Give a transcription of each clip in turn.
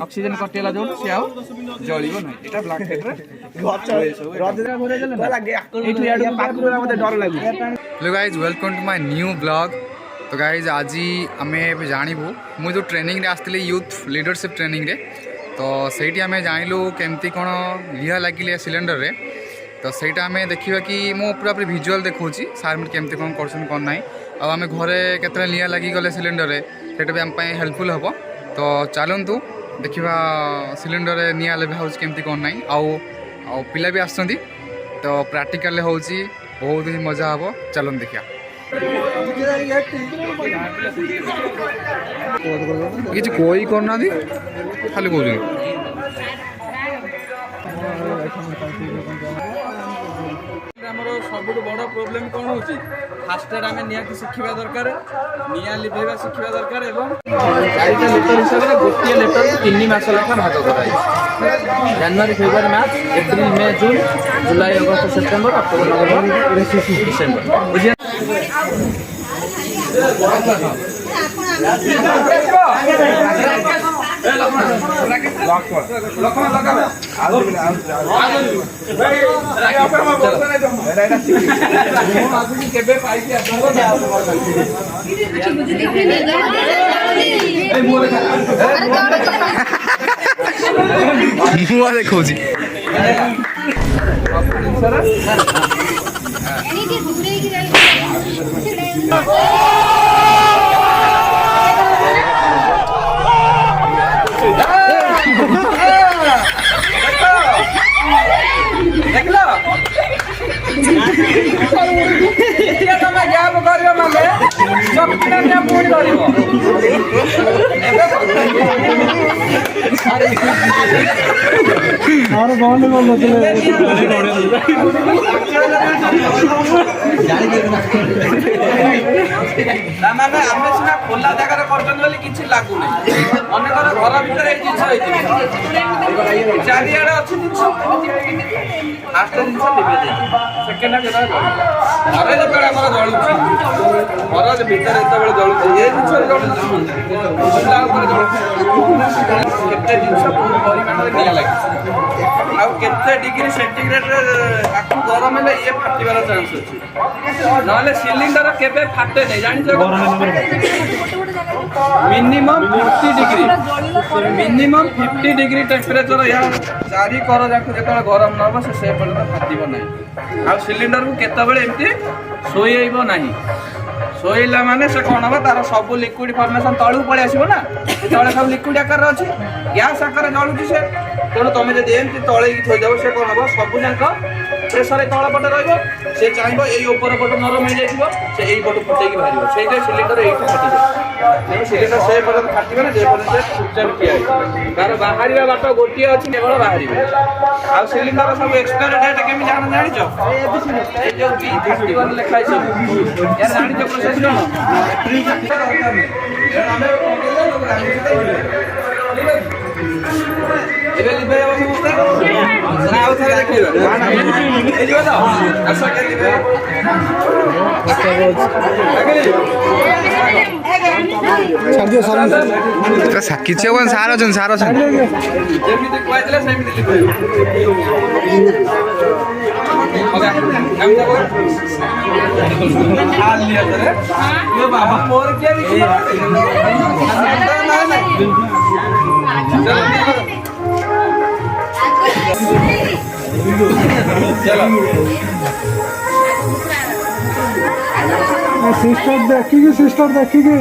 Oxygen कटेला जो से आउ जळिबो नै एटा ब्लैक हेड रे रजरा घरे गेले ना एठु याडू पाखरु मते डर लागु। Hello guys welcome to my new blog. तो गाइज आज आम जानबू मु जो ट्रेनिंग रे आसली यूथ लीडरशिप ट्रेनिंग रे तो सहीटी आम जानलु केमती कौन लिहा लगिले सिलेंडर रे तो सहीटा आम देखा कि मो पूरा पूरी भिजुआल देखी सार केमती कौन कर ना आम घरे केतरा लिहा लगिगले सिलेंडर रे सेटा भी आम हेल्पफुल हम। तो चलतु देखा सिलेंडर रे निया लेभे हो केमती कौन ना आउ पिला भी आसछंती तो प्रैक्टिकल हो बहुत ही मजा हम। चलन देखिया किसी कोई करना खाली कौन सब बड़ प्रोब्लेम कौन हो फास्ट एड आम निहाती शिखा दरकार निआ लिभेवा शिखा दरकार एवं 4टा लेटर हिसाब से गोटे लेटर 3 मास लेखा भाग कराई जनवरी फेब्रुआरी मार्च एप्रिल मे जून जुलाई अगस्त सेप्टेम्बर अक्टोबर नवेम्बर डिसेम्बर बुझे देखो खोला जगह किसी लगुना अनेक घर भर चारिड़े अच्छी जिन फास्ट जिन सेकेंड घरे जो जलुची घर भितर जो जलुची ये जिन केते जिन परिमाण निया लगे आते डिग्री सेंटीग्रेड गरम है ये फाटार चान्स अच्छी ना सिलिंडर केबे फाटे नहीं जानी minimum 50 degree minimum 50 degree temperature या चारि कर जाक जो गरम न हम से फाटब ना आ सिलिंडर को केतबेले एमती शोइब ना शोइला माने से कौन हम तार सब लिक्विड फॉर्मेशन तलू पलि आसो ना तले सब लिक्विड आकार अच्छी गैस आकार जलुची से तेणु तुम जब एमती तले थोदेव से कौन हम सब जाक प्रेसर तल पटे रही से चाहब यही ऊपर पट नरम हो जाए से यही पट फुटेक बाहर से सिलिंडर ये फाटी जाए तेणु सिलिंडर से पर्यटन फाटे जे चुपचाप ठिया तार बाहर बाट गोटे अच्छी केवल बाहर आ सिलिंडर सब एक्सपायर डेट केमी जान जान जो B31 लिखाई सब यार जान प्रोसेस एबे लिबे समस्त आउ थरे देखैबा ए जियो तो आसा के लिबे छाड़ दियो सारा किछ कोन सारा छन जेमिति कहले सेमिति लिबे ओके हम जाबो हाल लिया तरे यो बाबा मोर के लिखी चलो सिस्टर देखिए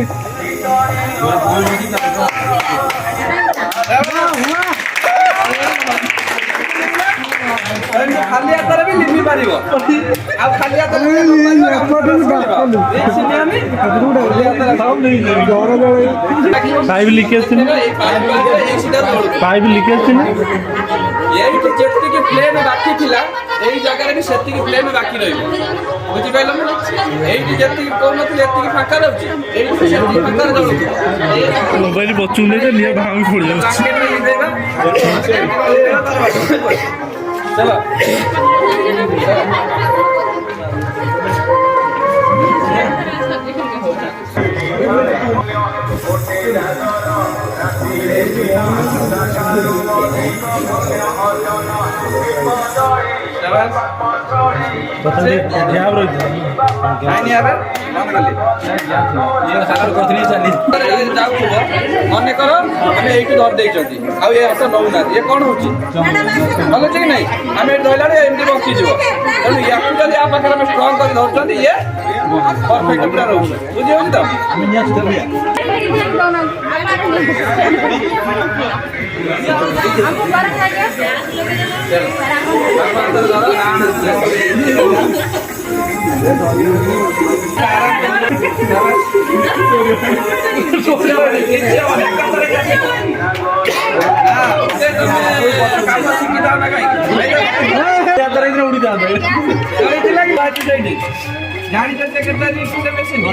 खाली हाथ भी लिखी पार खाली हाथ पाइप लीकेज जी प्लेन बाकी थिला एई जगह भी सेति की प्लेन बाकी रहिबो बुझि पाइलो एई जेति कोन नथि एति की फाका रहउची एई सेति फाका रहउची मोबाइल बच्चू ले जे निया भांग फोड़ जाउची चलो ତଥାପି ଗ୍ୟାପ୍ ରହିଥିଲା ନାଇଁ ଏବେ ବନ୍ଦ କଲି ଯାଉଥିବ ମନେକର ଆମେ ଏଇଠୁ ଧରି ଦେଇଛନ୍ତି ଆଉ ଏ ଅଟୋ ନଉନାହାନ୍ତି ଏ କ'ଣ ହଉଛି ଭଲ ଅଛି କି ନାଇଁ ଆମେ ଏଠି ଧରିଲା ବେଳେ ଏମିତି ବଞ୍ଚିଯିବ ତେଣୁ ୟାକୁ ଯଦି ଆ ପାଖରେ ଆମେ ଷ୍ଟ୍ରଙ୍ଗ କରି ଧରୁଛନ୍ତି ଇଏ ପରଫେକ୍ଟ ପୁରା ରହୁଛି ବୁଝିହେଉଛି ତ ଆମେ ନିହାତି ଦେବି ଜାଣିଛନ୍ତି କେତେ ମେସିନ୍